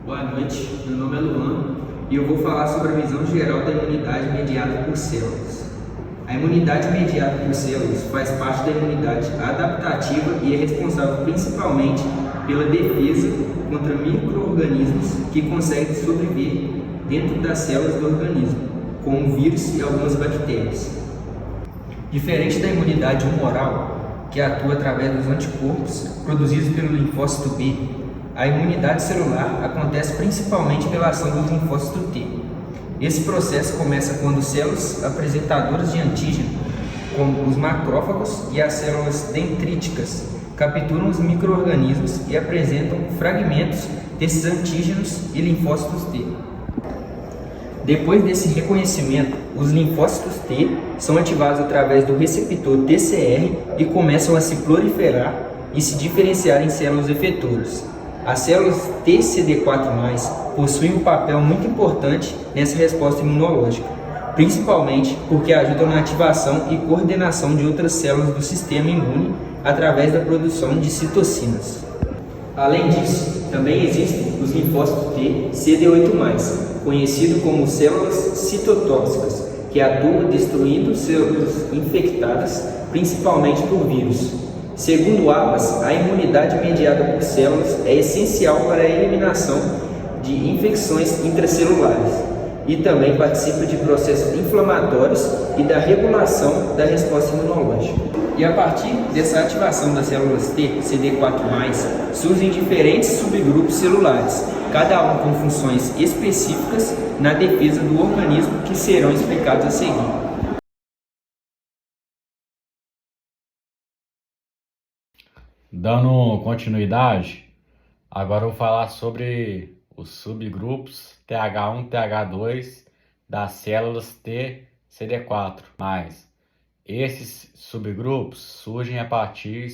Boa noite, meu nome é Luan e eu vou falar sobre a visão geral da imunidade mediada por células. A imunidade mediada por células faz parte da imunidade adaptativa e é responsável principalmente pela defesa contra micro-organismos que conseguem sobreviver dentro das células do organismo, como vírus e algumas bactérias. Diferente da imunidade humoral, que atua através dos anticorpos produzidos pelo linfócito B, a imunidade celular acontece principalmente pela ação do linfócito T. Esse processo começa quando células apresentadoras de antígeno, como os macrófagos e as células dendríticas, capturam os micro-organismos e apresentam fragmentos desses antígenos e linfócitos T. Depois desse reconhecimento, os linfócitos T são ativados através do receptor TCR e começam a se proliferar e se diferenciar em células efetoras. As células TCD4+, possuem um papel muito importante nessa resposta imunológica, principalmente porque ajudam na ativação e coordenação de outras células do sistema imune através da produção de citocinas. Além disso, também existem os linfócitos T CD8+, conhecido como células citotóxicas, que atuam destruindo células infectadas, principalmente por vírus. Segundo Abbas, a imunidade mediada por células é essencial para a eliminação de infecções intracelulares e também participa de processos inflamatórios e da regulação da resposta imunológica. E a partir dessa ativação das células T, CD4+, surgem diferentes subgrupos celulares, cada um com funções específicas na defesa do organismo que serão explicados a seguir. Dando continuidade, agora eu vou falar sobre os subgrupos TH1 e TH2 das células T CD4+. Esses subgrupos surgem a partir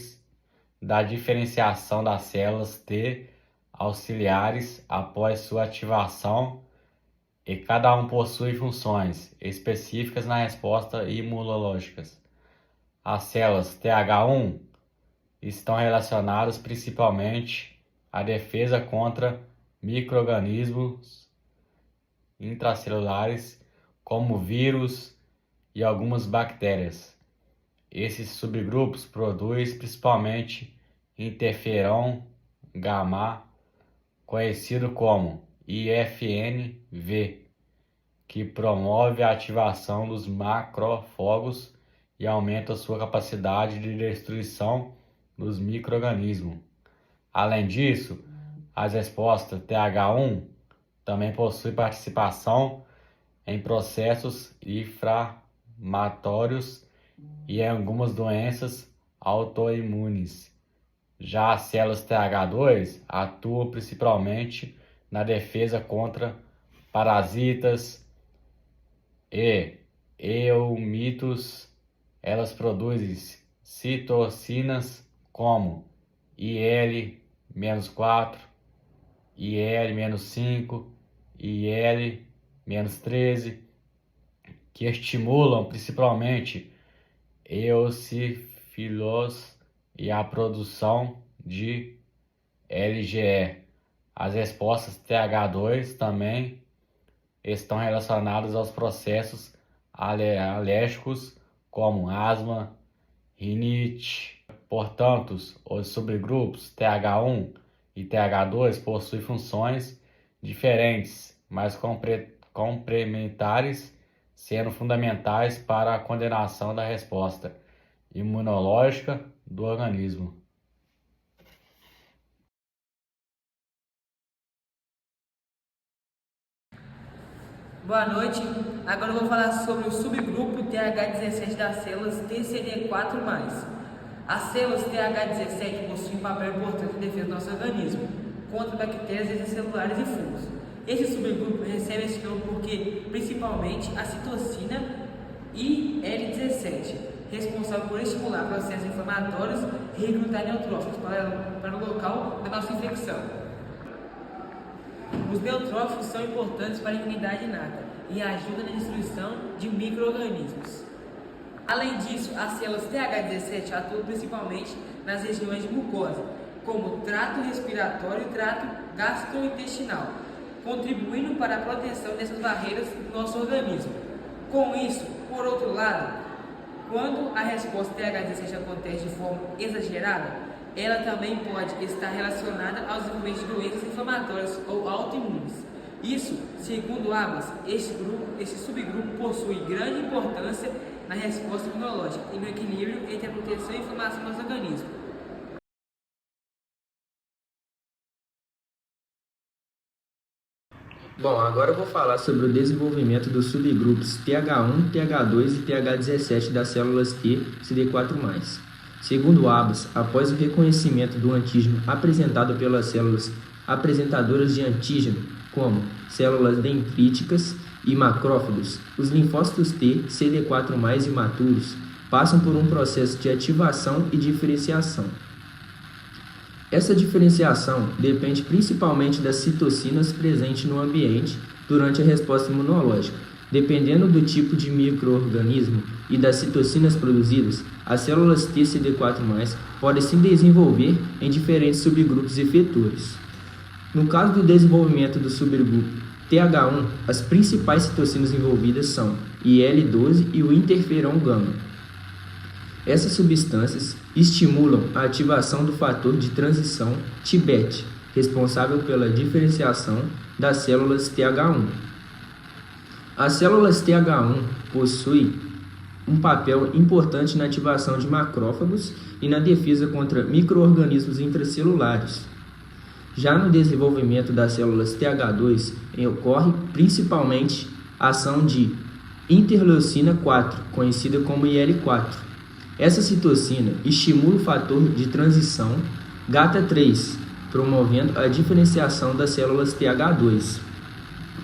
da diferenciação das células T auxiliares após sua ativação e cada um possui funções específicas na resposta imunológica. As células TH1 estão relacionadas principalmente à defesa contra micro-organismos intracelulares como vírus e algumas bactérias. Esses subgrupos produzem principalmente interferon gama, conhecido como IFNV, que promove a ativação dos macrófagos e aumenta sua capacidade de destruição dos micro-organismos. Além disso, as respostas TH1 também possuem participação em processos inflamatórios e em algumas doenças autoimunes. Já as células TH2 atuam principalmente na defesa contra parasitas e eumitos. Elas produzem citocinas como IL-4, IL-5, IL-13, que estimulam principalmente eosinofilos e a produção de LGE. As respostas TH2 também estão relacionadas aos processos alérgicos como asma, rinite. Portanto, os subgrupos TH1 e TH2 possuem funções diferentes, mas complementares, sendo fundamentais para a coordenação da resposta imunológica do organismo. Boa noite, agora eu vou falar sobre o subgrupo TH17 das células TCD4+. As células TH17 possuem um papel importante na defesa do nosso organismo contra bactérias extracelulares e fungos. Esse subgrupo recebe esse nome porque, principalmente, a citocina IL-17, responsável por estimular processos inflamatórios e recrutar neutrófilos para o local da nossa infecção. Os neutrófilos são importantes para a imunidade inata e ajudam na destruição de micro-organismos. Além disso, as células TH17 atuam principalmente nas regiões de mucosa, como trato respiratório e trato gastrointestinal, contribuindo para a proteção dessas barreiras do nosso organismo. Com isso, por outro lado, quando a resposta TH17 acontece de forma exagerada, ela também pode estar relacionada ao desenvolvimento de doenças inflamatórias ou autoimunes. Isso, segundo Abbas, esse subgrupo possui grande importância na resposta imunológica e no equilíbrio entre a proteção e a inflamação do nosso organismo. Bom, agora eu vou falar sobre o desenvolvimento dos subgrupos TH1, TH2 e TH17 das células T CD4+. Segundo Abbas, após o reconhecimento do antígeno apresentado pelas células apresentadoras de antígeno, como células dendríticas e macrófagos, os linfócitos T CD4+ imaturos passam por um processo de ativação e diferenciação. Essa diferenciação depende principalmente das citocinas presentes no ambiente durante a resposta imunológica. Dependendo do tipo de microorganismo e das citocinas produzidas, as células T CD4+ podem se desenvolver em diferentes subgrupos efetores. No caso do desenvolvimento do subgrupo TH1, as principais citocinas envolvidas são IL-12 e o interferon gama. Essas substâncias estimulam a ativação do fator de transição TBET, responsável pela diferenciação das células TH1. As células TH1 possuem um papel importante na ativação de macrófagos e na defesa contra micro-organismos intracelulares. Já no desenvolvimento das células TH2, ocorre principalmente a ação de interleucina 4, conhecida como IL-4. Essa citocina estimula o fator de transição GATA3, promovendo a diferenciação das células TH2.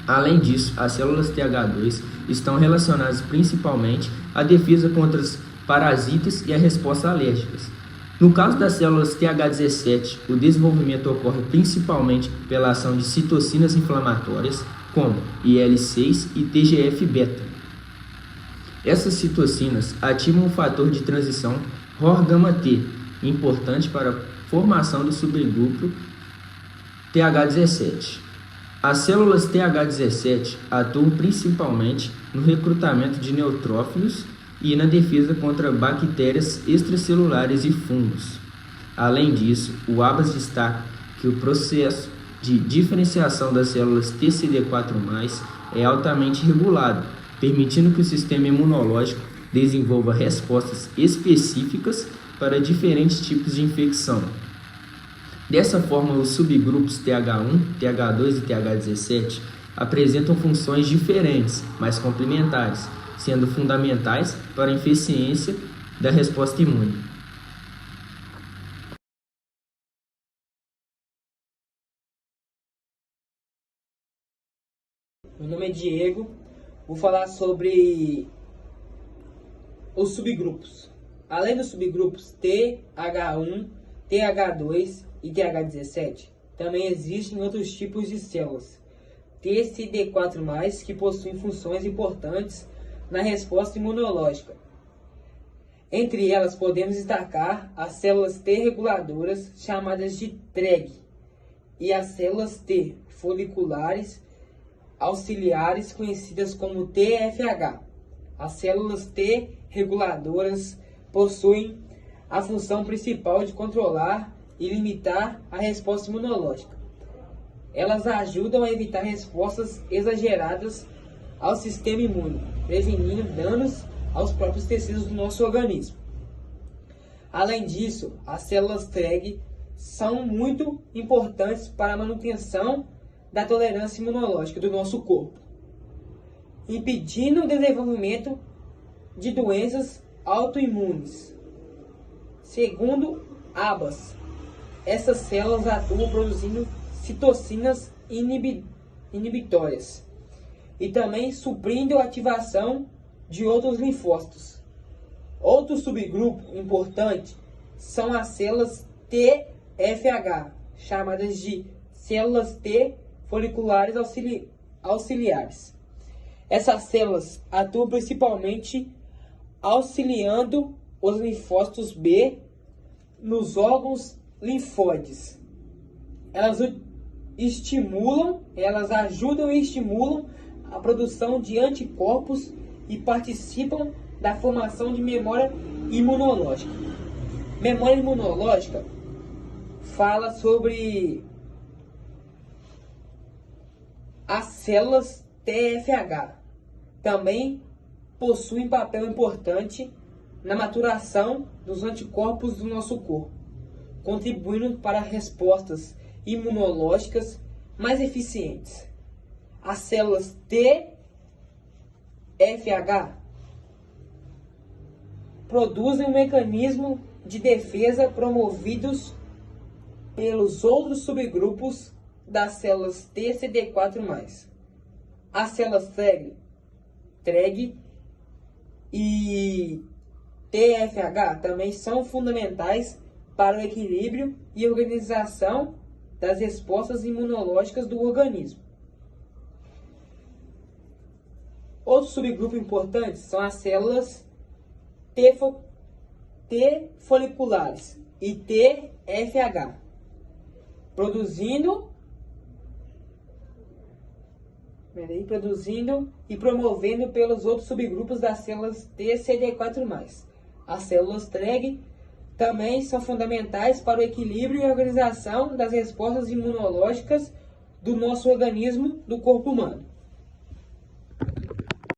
Além disso, as células TH2 estão relacionadas principalmente à defesa contra os parasitas e à resposta alérgicas. No caso das células TH17, o desenvolvimento ocorre principalmente pela ação de citocinas inflamatórias, como IL-6 e TGF-beta. Essas citocinas ativam o fator de transição ROR-γt, importante para a formação do subgrupo TH17. As células TH17 atuam principalmente no recrutamento de neutrófilos e na defesa contra bactérias extracelulares e fungos. Além disso, o Abbas destaca que o processo de diferenciação das células TCD4+, é altamente regulado, permitindo que o sistema imunológico desenvolva respostas específicas para diferentes tipos de infecção. Dessa forma, os subgrupos TH1, TH2 e TH17 apresentam funções diferentes, mas complementares, sendo fundamentais para a eficiência da resposta imune. Meu nome é Diego, vou falar sobre os subgrupos. Além dos subgrupos TH1, TH2 e TH17, também existem outros tipos de células TCD4+, que possuem funções importantes na resposta imunológica. Entre elas podemos destacar as células T reguladoras, chamadas de TREG, e as células T foliculares auxiliares, conhecidas como TFH. As células T reguladoras possuem a função principal de controlar e limitar a resposta imunológica. Elas ajudam a evitar respostas exageradas ao sistema imune, prevenindo danos aos próprios tecidos do nosso organismo. Além disso, as células TREG são muito importantes para a manutenção da tolerância imunológica do nosso corpo, impedindo o desenvolvimento de doenças autoimunes. Segundo Abbas, essas células atuam produzindo citocinas inibitórias e também suprindo a ativação de outros linfócitos. Outro subgrupo importante são as células TFH, chamadas de células T foliculares auxiliares. Essas células atuam principalmente auxiliando os linfócitos B nos órgãos linfóides. Elas elas ajudam e estimulam a produção de anticorpos e participam da formação de memória imunológica. Memória imunológica fala sobre as células TFH. Também possuem papel importante na maturação dos anticorpos do nosso corpo, contribuindo para respostas imunológicas mais eficientes. As células TFH produzem um mecanismo de defesa promovidos pelos outros subgrupos das células TCD4+. As células TREG e TFH também são fundamentais para o equilíbrio e organização das respostas imunológicas do organismo. Outro subgrupo importante são as células T foliculares e TFH, produzindo e promovendo pelos outros subgrupos das células TCD4+. As células TREG também são fundamentais para o equilíbrio e organização das respostas imunológicas do nosso organismo, do corpo humano.